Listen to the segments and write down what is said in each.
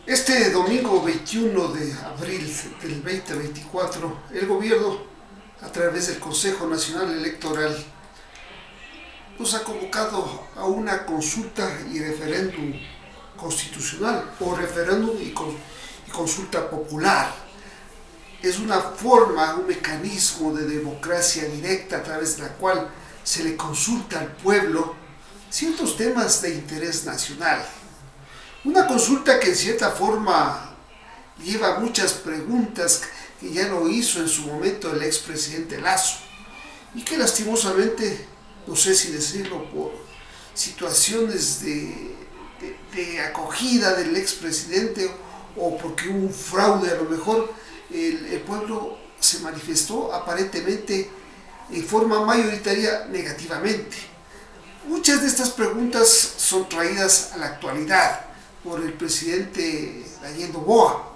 Este domingo 21 de abril del 2024, el gobierno, a través del Consejo Nacional Electoral, nos ha convocado a una consulta y referéndum constitucional, o referéndum y consulta popular. Es una forma, un mecanismo de democracia directa a través de la cual se le consulta al pueblo ciertos temas de interés nacional. Una consulta que en cierta forma lleva muchas preguntas que ya lo hizo en su momento el expresidente Lasso y que lastimosamente, no sé si decirlo, por situaciones de acogida del expresidente o porque hubo un fraude, a lo mejor el pueblo se manifestó aparentemente en forma mayoritaria negativamente. Muchas de estas preguntas son traídas a la actualidad por el presidente Daniel Noboa.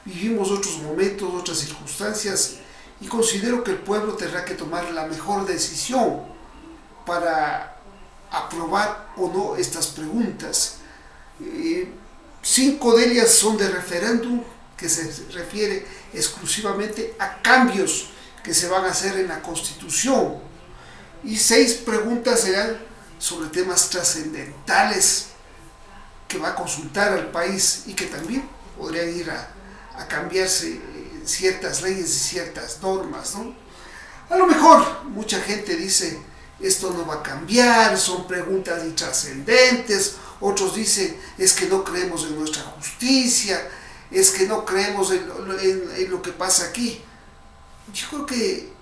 Vivimos otros momentos, otras circunstancias, y considero que el pueblo tendrá que tomar la mejor decisión para aprobar o no estas preguntas. 5 de ellas son de referéndum, que se refiere exclusivamente a cambios que se van a hacer en la Constitución, y 6 preguntas serán sobre temas trascendentales que va a consultar al país y que también podrían ir a cambiarse ciertas leyes y ciertas normas, ¿no? A lo mejor mucha gente dice, esto no va a cambiar, son preguntas intrascendentes. Otros dicen, es que no creemos en nuestra justicia, es que no creemos en lo que pasa aquí. Yo creo que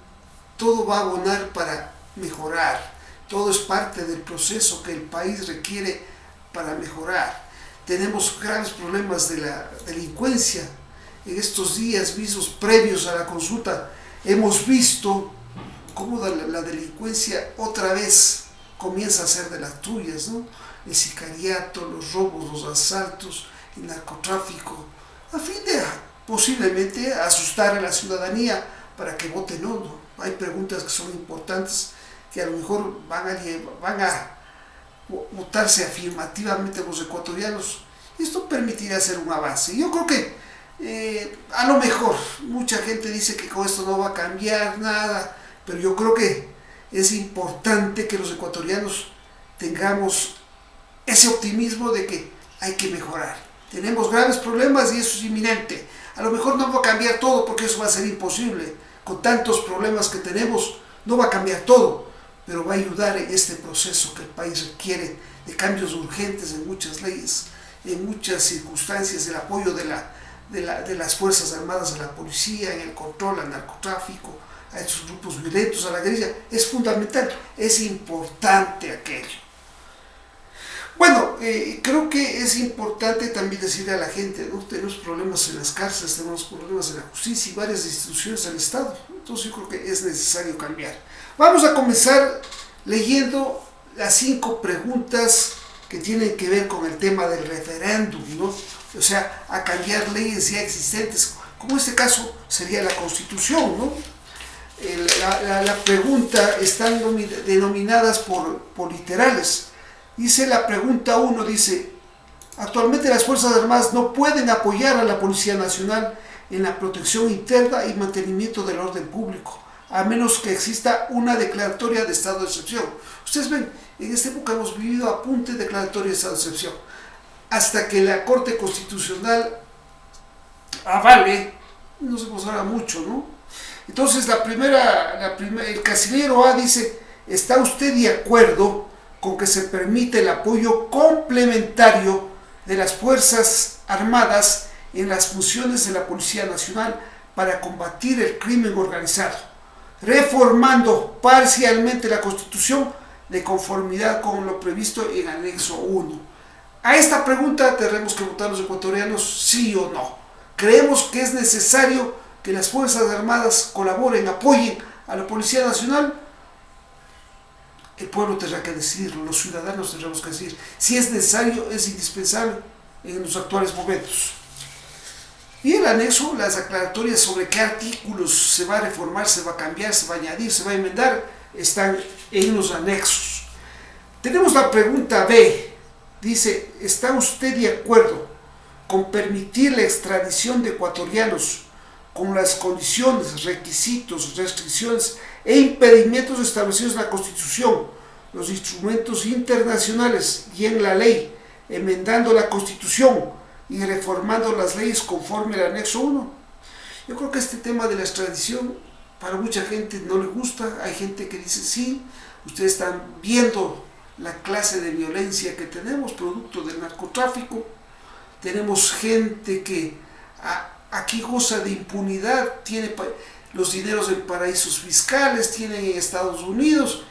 todo va a abonar para mejorar, todo es parte del proceso que el país requiere para mejorar. Tenemos graves problemas de la delincuencia. En estos días vistos previos a la consulta hemos visto cómo la delincuencia otra vez comienza a ser de las tuyas, ¿no? El sicariato, los robos, los asaltos, el narcotráfico, a fin de posiblemente asustar a la ciudadanía para que vote no. Hay preguntas que son importantes que a lo mejor van a votarse afirmativamente los ecuatorianos. Esto permitirá hacer un avance. Yo creo que a lo mejor mucha gente dice que con esto no va a cambiar nada, pero yo creo que es importante que los ecuatorianos tengamos ese optimismo de que hay que mejorar. Tenemos graves problemas y eso es inminente. A lo mejor no va a cambiar todo porque eso va a ser imposible. Con tantos problemas que tenemos no va a cambiar todo, pero va a ayudar en este proceso que el país requiere de cambios urgentes en muchas leyes, en muchas circunstancias, el apoyo de las Fuerzas Armadas a la policía, en el control al narcotráfico, a estos grupos violentos, a la guerrilla. Es fundamental, es importante aquello. Bueno, creo que es importante también decirle a la gente, ¿no? Tenemos problemas en las cárceles, tenemos problemas en la justicia y varias instituciones del Estado. Entonces yo creo que es necesario cambiar. Vamos a comenzar leyendo las 5 preguntas que tienen que ver con el tema del referéndum, ¿no? O sea, a cambiar leyes ya existentes, como en este caso sería la Constitución, ¿no? La pregunta están denominadas por literales. Dice la pregunta 1, dice, actualmente las Fuerzas Armadas no pueden apoyar a la Policía Nacional en la protección interna y mantenimiento del orden público, a menos que exista una declaratoria de estado de excepción. Ustedes ven, en esta época hemos vivido a punto de declaratoria de estado de excepción. Hasta que la Corte Constitucional avale, no se pasará mucho, ¿no? Entonces el casillero A dice, ¿está usted de acuerdo con que se permite el apoyo complementario de las Fuerzas Armadas en las funciones de la Policía Nacional para combatir el crimen organizado, reformando parcialmente la Constitución de conformidad con lo previsto en anexo 1? A esta pregunta tendremos que votar los ecuatorianos sí o no. ¿Creemos que es necesario que las Fuerzas Armadas colaboren, apoyen a la Policía Nacional? El pueblo tendrá que decidirlo, los ciudadanos tendremos que decidir si es necesario, es indispensable en los actuales momentos. Y el anexo, las aclaratorias sobre qué artículos se va a reformar, se va a cambiar, se va a añadir, se va a enmendar, están en los anexos. Tenemos la pregunta B, dice, ¿está usted de acuerdo con permitir la extradición de ecuatorianos con las condiciones, requisitos, restricciones e impedimentos establecidos en la Constitución, los instrumentos internacionales y en la ley, enmendando la Constitución y reformando las leyes conforme al anexo 1. Yo creo que este tema de la extradición para mucha gente no le gusta. Hay gente que dice, sí, ustedes están viendo la clase de violencia que tenemos producto del narcotráfico, tenemos gente que aquí goza de impunidad, tiene los dineros en paraísos fiscales, tienen en Estados Unidos,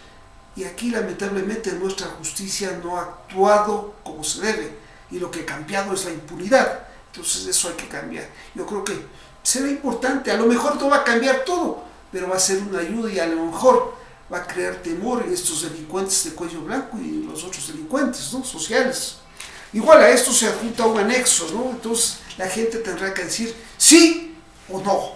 y aquí lamentablemente nuestra justicia no ha actuado como se debe, y lo que ha cambiado es la impunidad. Entonces eso hay que cambiar. Yo creo que será importante, a lo mejor no va a cambiar todo, pero va a ser una ayuda y a lo mejor va a crear temor en estos delincuentes de cuello blanco y los otros delincuentes, ¿no?, sociales. Igual a esto se adjunta un anexo, ¿no? Entonces la gente tendrá que decir sí o no.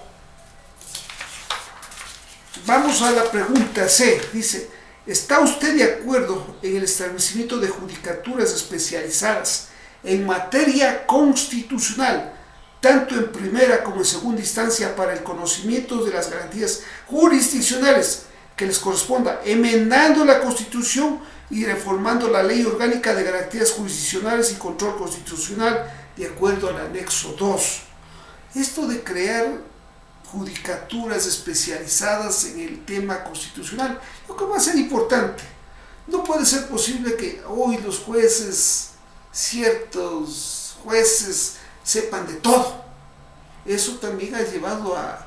Vamos a la pregunta C. Dice, ¿está usted de acuerdo en el establecimiento de judicaturas especializadas en materia constitucional, tanto en primera como en segunda instancia, para el conocimiento de las garantías jurisdiccionales que les corresponda, enmendando la Constitución y reformando la Ley Orgánica de Garantías Jurisdiccionales y Control Constitucional de acuerdo al anexo 2? Esto de crear judicaturas especializadas en el tema constitucional, yo creo que va a ser importante. No puede ser posible que hoy los jueces, ciertos jueces, sepan de todo. Eso también ha llevado a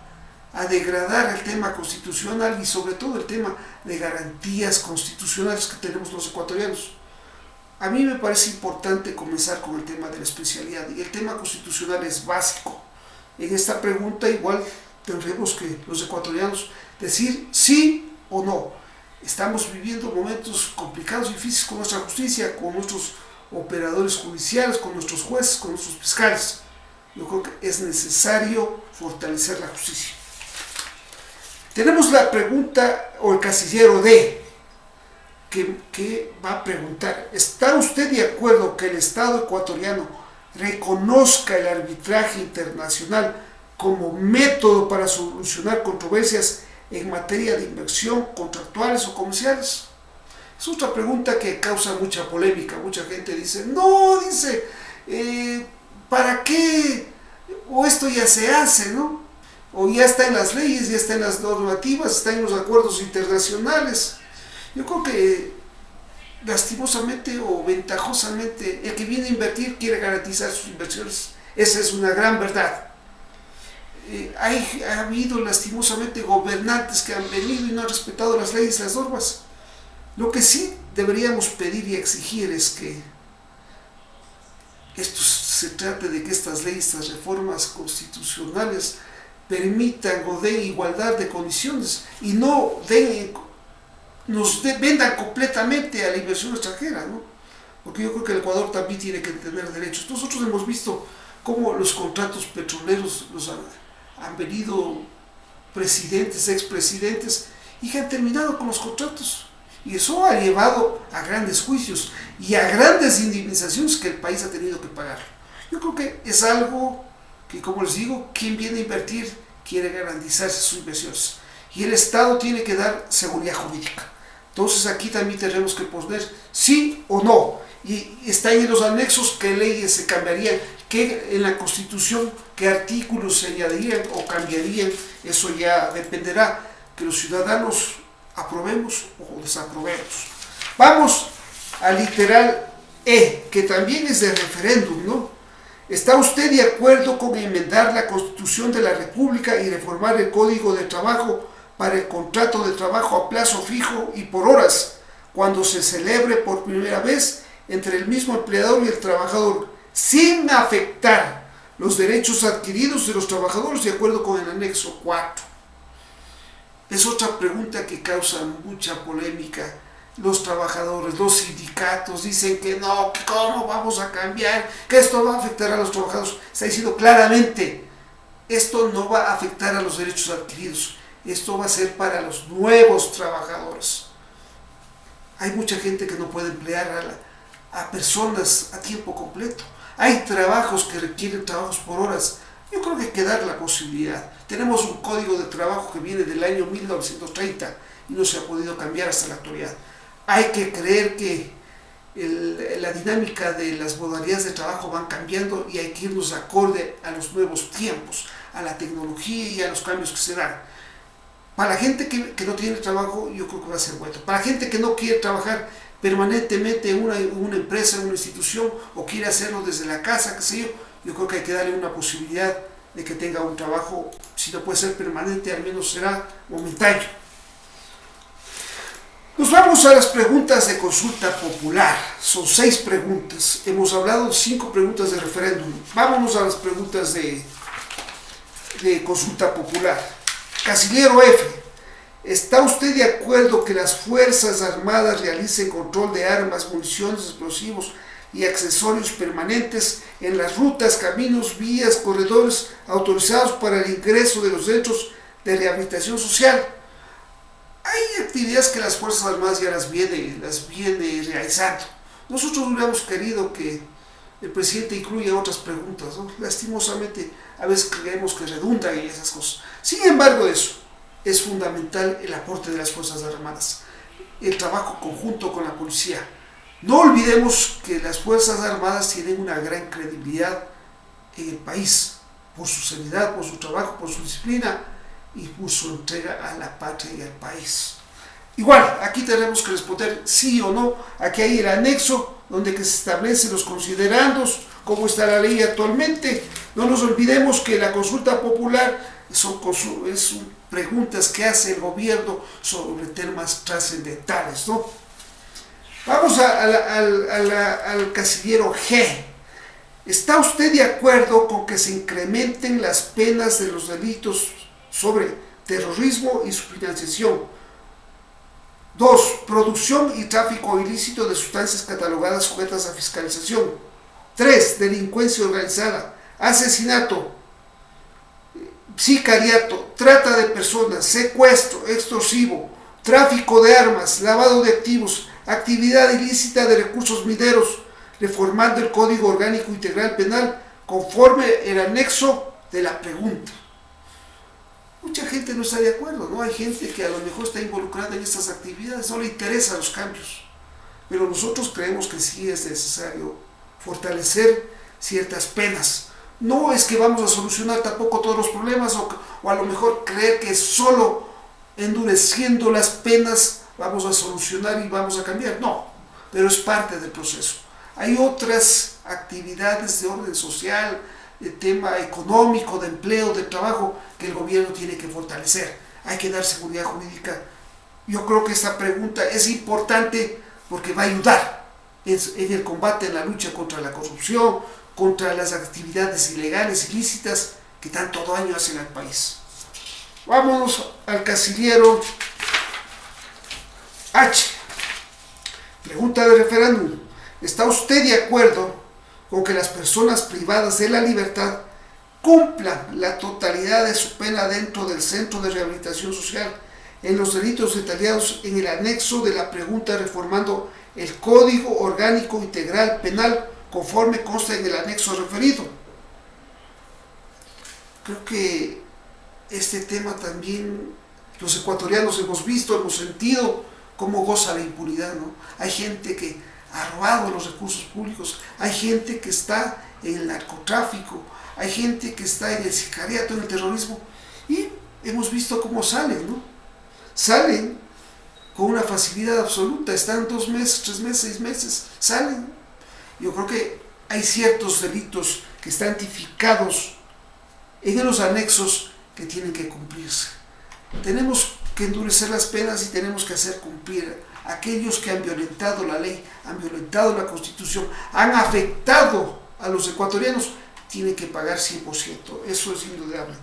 degradar el tema constitucional y sobre todo el tema de garantías constitucionales que tenemos los ecuatorianos. A mí me parece importante comenzar con el tema de la especialidad, y el tema constitucional es básico. En esta pregunta igual tendremos que los ecuatorianos decir sí o no. Estamos viviendo momentos complicados y difíciles con nuestra justicia, con nuestros operadores judiciales, con nuestros jueces, con nuestros fiscales. Yo creo que es necesario fortalecer la justicia. Tenemos la pregunta o el casillero D, que va a preguntar, ¿está usted de acuerdo que el Estado ecuatoriano reconozca el arbitraje internacional como método para solucionar controversias en materia de inversión, contractuales o comerciales? Es otra pregunta que causa mucha polémica. Mucha gente dice, no, dice, ¿para qué? O esto ya se hace, ¿no? O ya está en las leyes, ya está en las normativas, está en los acuerdos internacionales. Yo creo que lastimosamente o ventajosamente el que viene a invertir quiere garantizar sus inversiones. Esa es una gran verdad. Ha habido lastimosamente gobernantes que han venido y no han respetado las leyes y las normas. Lo que sí deberíamos pedir y exigir es que esto se trate de que estas leyes, estas reformas constitucionales permitan o den igualdad de condiciones y no vendan completamente a la inversión extranjera, ¿no? Porque yo creo que el Ecuador también tiene que tener derechos. Nosotros hemos visto cómo los contratos petroleros los han venido presidentes, expresidentes, y que han terminado con los contratos. Y eso ha llevado a grandes juicios y a grandes indemnizaciones que el país ha tenido que pagar. Yo creo que es algo que, como les digo, quien viene a invertir quiere garantizarse sus inversiones. Y el Estado tiene que dar seguridad jurídica. Entonces aquí también tendremos que poner sí o no. Y está en los anexos qué leyes se cambiarían, qué en la Constitución, qué artículos se añadirían o cambiarían. Eso ya dependerá que los ciudadanos aprobemos o desaprobemos. Vamos al literal E, que también es de referéndum, ¿no? ¿Está usted de acuerdo con enmendar la Constitución de la República y reformar el Código de Trabajo para el contrato de trabajo a plazo fijo y por horas, cuando se celebre por primera vez entre el mismo empleador y el trabajador, sin afectar los derechos adquiridos de los trabajadores de acuerdo con el anexo 4? Es otra pregunta que causa mucha polémica. Los trabajadores, los sindicatos dicen que no, que cómo vamos a cambiar, que esto va a afectar a los trabajadores. Está diciendo claramente, esto no va a afectar a los derechos adquiridos, esto va a ser para los nuevos trabajadores. Hay mucha gente que no puede emplear a personas a tiempo completo. Hay trabajos que requieren trabajos por horas. Yo creo que hay que dar la posibilidad. Tenemos un código de trabajo que viene del año 1930 y no se ha podido cambiar hasta la actualidad. Hay que creer que la dinámica de las modalidades de trabajo van cambiando y hay que irnos acorde a los nuevos tiempos, a la tecnología y a los cambios que se dan. Para la gente que no tiene trabajo, yo creo que va a ser bueno. Para la gente que no quiere trabajar permanentemente en una empresa, en una institución, o quiere hacerlo desde la casa, qué sé yo creo que hay que darle una posibilidad de que tenga un trabajo, si no puede ser permanente, al menos será momentáneo. Nos vamos a las preguntas de consulta popular. Son 6 preguntas. Hemos hablado de 5 preguntas de referéndum. Vámonos a las preguntas de consulta popular. Casillero F. ¿Está usted de acuerdo que las Fuerzas Armadas realicen control de armas, municiones, explosivos y accesorios permanentes en las rutas, caminos, vías, corredores autorizados para el ingreso de los centros de rehabilitación social? Hay actividades que las Fuerzas Armadas ya las viene realizando. Nosotros hubiéramos querido que el presidente incluya otras preguntas, ¿no? Lastimosamente, a veces creemos que redundan en esas cosas. Sin embargo, eso es fundamental, el aporte de las Fuerzas Armadas, el trabajo conjunto con la policía. No olvidemos que las Fuerzas Armadas tienen una gran credibilidad en el país, por su seriedad, por su trabajo, por su disciplina y por su entrega a la patria y al país. Igual, aquí tenemos que responder sí o no. Aquí hay el anexo donde que se establecen los considerandos, cómo está la ley actualmente. No nos olvidemos que la consulta popular son preguntas que hace el gobierno sobre temas trascendentales, ¿no? Vamos al casillero G. ¿Está usted de acuerdo con que se incrementen las penas de los delitos sobre terrorismo y su financiación? 2. Producción y tráfico ilícito de sustancias catalogadas sujetas a fiscalización. 3. Delincuencia organizada, asesinato, sicariato, trata de personas, secuestro, extorsivo, tráfico de armas, lavado de activos, actividad ilícita de recursos mineros, reformando el Código Orgánico Integral Penal conforme el anexo de la pregunta. Mucha gente no está de acuerdo, ¿no? Hay gente que a lo mejor está involucrada en estas actividades, no le interesan los cambios. Pero nosotros creemos que sí es necesario fortalecer ciertas penas. No es que vamos a solucionar tampoco todos los problemas o a lo mejor creer que solo endureciendo las penas vamos a solucionar y vamos a cambiar. No, pero es parte del proceso. Hay otras actividades de orden social, de tema económico, de empleo, de trabajo, que el gobierno tiene que fortalecer. Hay que dar seguridad jurídica. Yo creo que esta pregunta es importante porque va a ayudar en el combate, en la lucha contra la corrupción, contra las actividades ilegales, ilícitas, que tanto daño hacen al país. Vámonos al casillero H. Pregunta de referéndum. ¿Está usted de acuerdo con que las personas privadas de la libertad cumplan la totalidad de su pena dentro del Centro de Rehabilitación Social en los delitos detallados en el anexo de la pregunta reformando el Código Orgánico Integral Penal conforme consta en el anexo referido? Creo que este tema también los ecuatorianos hemos visto, hemos sentido cómo goza la impunidad, ¿no? Hay gente que ha robado los recursos públicos, hay gente que está en el narcotráfico, hay gente que está en el sicariato, en el terrorismo, y hemos visto cómo salen, ¿no? Salen con una facilidad absoluta, están 2 meses, 3 meses, 6 meses, salen. Yo creo que hay ciertos delitos que están tipificados en los anexos que tienen que cumplirse. Tenemos que endurecer las penas y tenemos que hacer cumplir a aquellos que han violentado la ley, han violentado la Constitución, han afectado a los ecuatorianos, tienen que pagar 100%. Eso es indudable.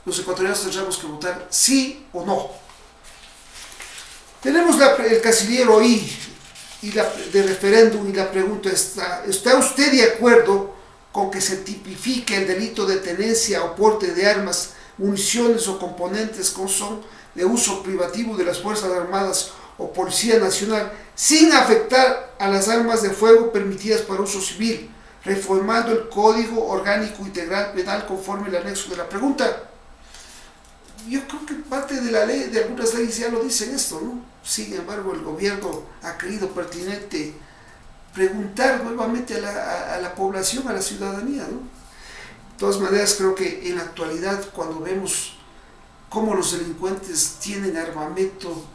Los ecuatorianos tendremos que votar sí o no. Tenemos el casillero I de referéndum y la pregunta ¿está usted de acuerdo con que se tipifique el delito de tenencia o porte de armas, municiones o componentes que son de uso privativo de las Fuerzas Armadas o Policía Nacional sin afectar a las armas de fuego permitidas para uso civil, reformando el Código Orgánico Integral Penal conforme el anexo de la pregunta. Yo creo que parte de la ley, de algunas leyes ya lo dicen esto, ¿no? Sin embargo, el gobierno ha creído pertinente preguntar nuevamente a la población, a la ciudadanía, ¿no? De todas maneras, creo que en la actualidad, cuando vemos cómo los delincuentes tienen armamento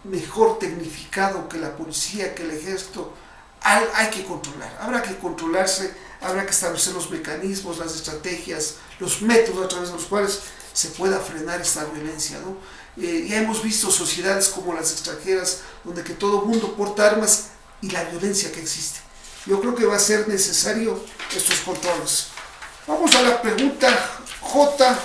mejor tecnificado que la policía, que el ejército, hay que controlar, habrá que controlarse, habrá que establecer los mecanismos, las estrategias, los métodos a través de los cuales se pueda frenar esta violencia, ¿no? Ya hemos visto sociedades como las extranjeras, donde que todo el mundo porta armas y la violencia que existe. Yo creo que va a ser necesario estos controles. Vamos a la pregunta J,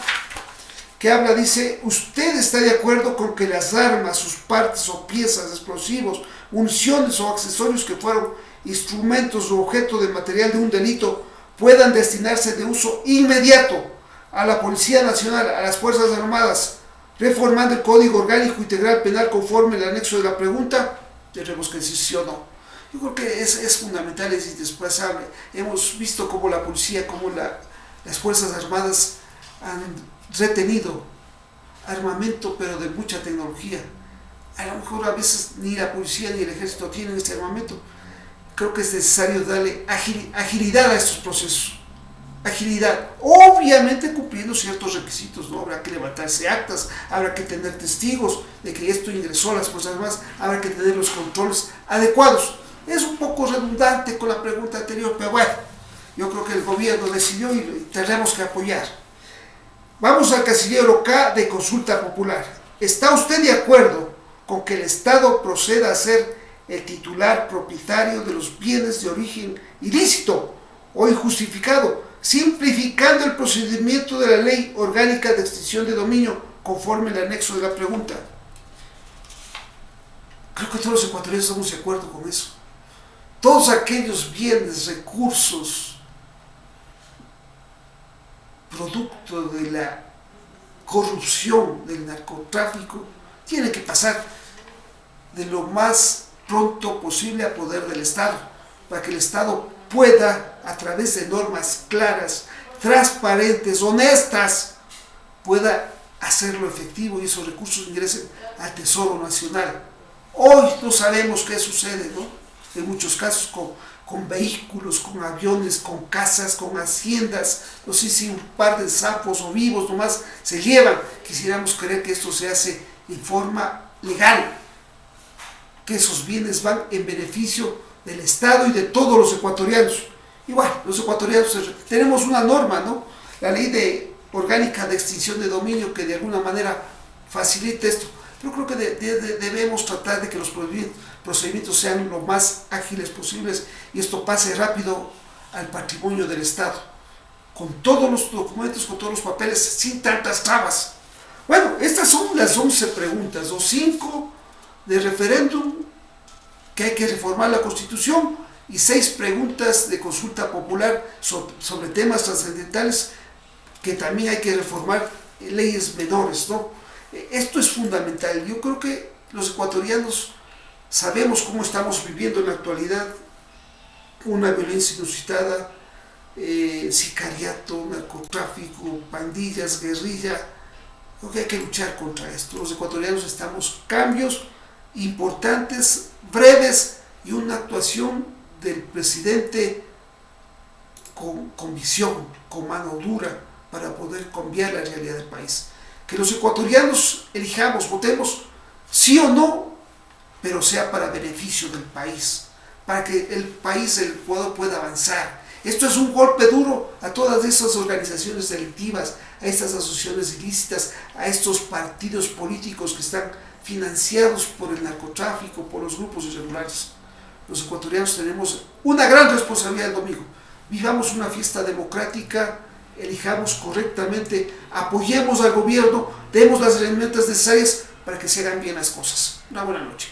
que habla, dice, ¿usted está de acuerdo con que las armas, sus partes o piezas, explosivos, municiones o accesorios que fueron instrumentos o objeto de material de un delito puedan destinarse de uso inmediato a la Policía Nacional, a las Fuerzas Armadas, reformando el Código Orgánico Integral Penal conforme el anexo de la pregunta? Tenemos que decir sí o no. Yo creo que es fundamental, es indispensable. Hemos visto cómo la policía, cómo las Fuerzas Armadas han retenido armamento, pero de mucha tecnología. A lo mejor a veces ni la policía ni el ejército tienen este armamento. Creo que es necesario darle agilidad a estos procesos. Agilidad, obviamente cumpliendo ciertos requisitos, ¿no? Habrá que levantarse actas, habrá que tener testigos de que esto ingresó a las Fuerzas Armadas, habrá que tener los controles adecuados. Es un poco redundante con la pregunta anterior, pero bueno, yo creo que el gobierno decidió y tendremos que apoyar. Vamos al casillero K de consulta popular. ¿Está usted de acuerdo con que el Estado proceda a ser el titular propietario de los bienes de origen ilícito o injustificado, simplificando el procedimiento de la Ley Orgánica de Extinción de Dominio conforme el anexo de la pregunta? Creo que todos los ecuatorianos estamos de acuerdo con eso. Todos aquellos bienes, recursos, producto de la corrupción, del narcotráfico, tienen que pasar de lo más pronto posible a poder del Estado, para que el Estado pueda, a través de normas claras, transparentes, honestas, pueda hacerlo efectivo y esos recursos ingresen al Tesoro Nacional. Hoy no sabemos qué sucede, ¿no? En muchos casos con vehículos, con aviones, con casas, con haciendas, no sé si un par de sapos o vivos nomás se llevan. Quisiéramos creer que esto se hace en forma legal, que esos bienes van en beneficio del Estado y de todos los ecuatorianos. Igual, los ecuatorianos tenemos una norma, ¿no? La Ley Orgánica de Extinción de Dominio, que de alguna manera facilita esto. Yo creo que debemos tratar de que los procedimientos sean lo más ágiles posibles y esto pase rápido al patrimonio del Estado, con todos los documentos, con todos los papeles, sin tantas trabas. Bueno, estas son las 11 preguntas, o 5 de referéndum, que hay que reformar la Constitución, y 6 preguntas de consulta popular sobre temas trascendentales, que también hay que reformar leyes menores, ¿no? Esto es fundamental. Yo creo que los ecuatorianos sabemos cómo estamos viviendo en la actualidad, una violencia inusitada, sicariato, narcotráfico, pandillas, guerrilla. Creo que hay que luchar contra esto. Los ecuatorianos necesitamos cambios importantes, breves, y una actuación del presidente con visión, con mano dura, para poder cambiar la realidad del país. Que los ecuatorianos elijamos, votemos sí o no, pero sea para beneficio del país, para que el país, el Ecuador, pueda avanzar. Esto es un golpe duro a todas esas organizaciones delictivas, a estas asociaciones ilícitas, a estos partidos políticos que están financiados por el narcotráfico, por los grupos irregulares. Los ecuatorianos tenemos una gran responsabilidad el domingo. Vivamos una fiesta democrática, elijamos correctamente, apoyemos al gobierno, demos las herramientas necesarias para que se hagan bien las cosas. Una buena noche.